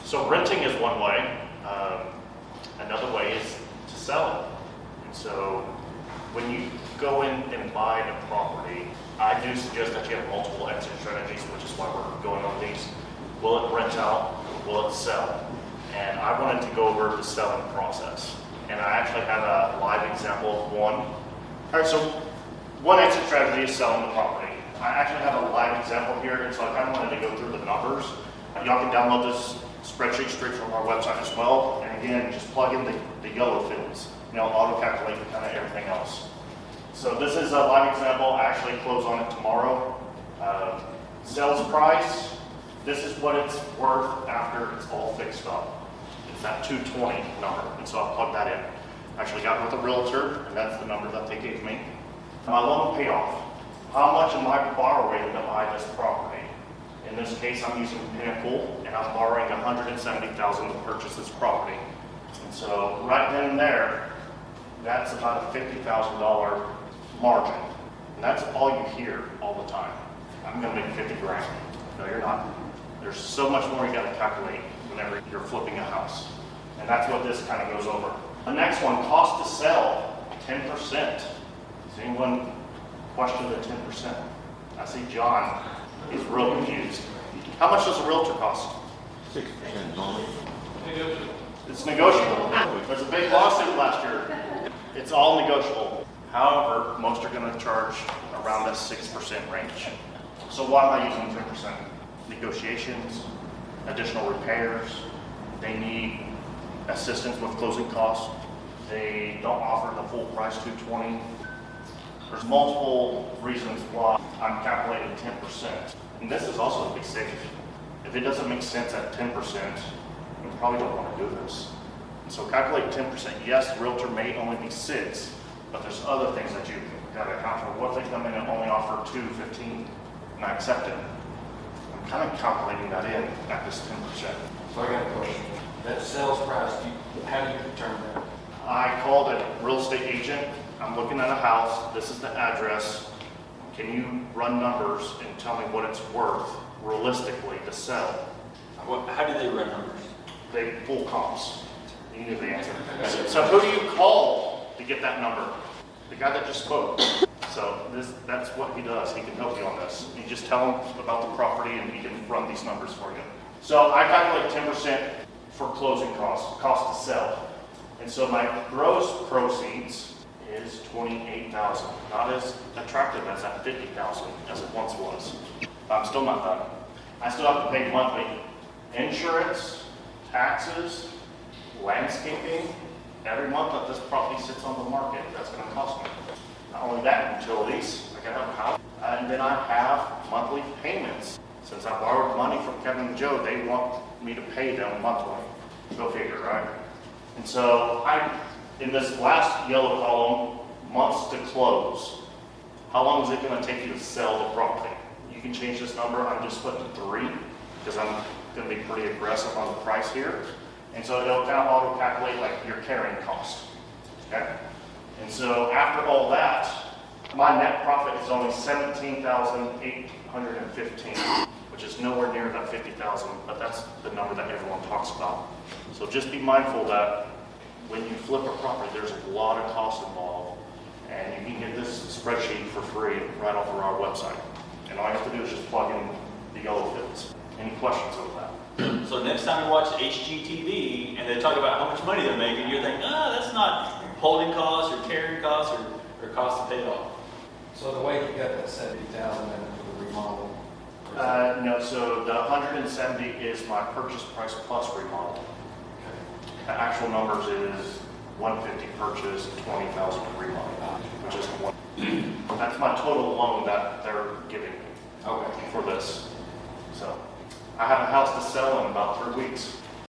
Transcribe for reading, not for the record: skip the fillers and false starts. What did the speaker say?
So renting is one way. Another way is to sell it. And so when you go in and buy a property, I do suggest that you have multiple exit strategies, which is why we're going on these. Will it rent out? Will it sell? And I wanted to go over the selling process. And I actually have a live example of one. All right, so one exit strategy is selling the property. I actually have a live example here, and so I kind of wanted to go through the numbers. Y'all can download this spreadsheet straight from our website as well. And again, just plug in the yellow fields. Auto-calculate kind of everything else. So this is a live example. I actually close on it tomorrow. Sales price, this is what it's worth after it's all fixed up. It's that 220 number, and so I'll plug that in. Actually got with a realtor, and that's the number that they gave me. My loan payoff, how much am I borrowing to buy this property? In this case, I'm using Pinnacle, and I'm borrowing $170,000 to purchase this property. And so right then and there, that's about a $50,000 margin. And that's all you hear all the time. I'm gonna make 50 grand. No, you're not. There's so much more you gotta calculate whenever you're flipping a house. And that's what this kind of goes over. The next one, cost to sell, 10%. Does anyone question the 10%? I see John, he's real confused. How much does a realtor cost? 6% normally. It's negotiable. There's a big lawsuit last year. It's all negotiable. However, most are going to charge around that 6% range. So why am I using 10%? Negotiations, additional repairs, they need assistance with closing costs. They don't offer the full price 220. There's multiple reasons why I'm calculating 10%. And this is also to be safe. If it doesn't make sense at 10%, you probably don't want to do this. And so calculate 10%. Yes, the realtor may only be 6, but there's other things that you got to account for. What if they come in and only offer 215 and I accept it? I'm kind of calculating that in at this 10%. So I got a question. That sales price, how do you determine that? I called a real estate agent. I'm looking at a house. This is the address. Can you run numbers and tell me what it's worth realistically to sell? How do they run numbers? They pull comps. You knew the answer. So who do you call to get that number? The guy that just spoke. So that's what he does. He can help you on this. You just tell him about the property and he can run these numbers for you. So I calculate 10% for closing costs, cost to sell. And so my gross proceeds is $28,000. Not as attractive as that $50,000 as it once was. I'm still not done. I still have to pay monthly insurance, taxes, landscaping. Every month that this property sits on the market, that's going to cost me. Not only that, utilities. I got to have a house. And then I have monthly payments. Since I borrowed money from Kevin and Joe, they want me to pay them monthly. Go figure, right? And so in this last yellow column, months to close, how long is it going to take you to sell the property? You can change this number. I'm just putting 3 because I'm going to be pretty aggressive on the price here. And so it'll kind of auto-calculate like your carrying cost. Okay? And so after all that, my net profit is only $17,815, which is nowhere near that $50,000, but that's the number that everyone talks about. So just be mindful that when you flip a property, there's a lot of costs involved, and you can get this spreadsheet for free right off of our website. And all you have to do is just plug in the yellow fields. Any questions over that? So next time you watch HGTV and they talk about how much money they're making, you're thinking, that's not holding costs or carrying costs or cost to pay it off. So the way you got that 70,000 in for the remodel? No, so the 170 is my purchase price plus remodel. The actual numbers is 150 purchase, 20,000 remodel, which is one. That's my total loan that they're giving me for this. So I have a house to sell in about 3 weeks.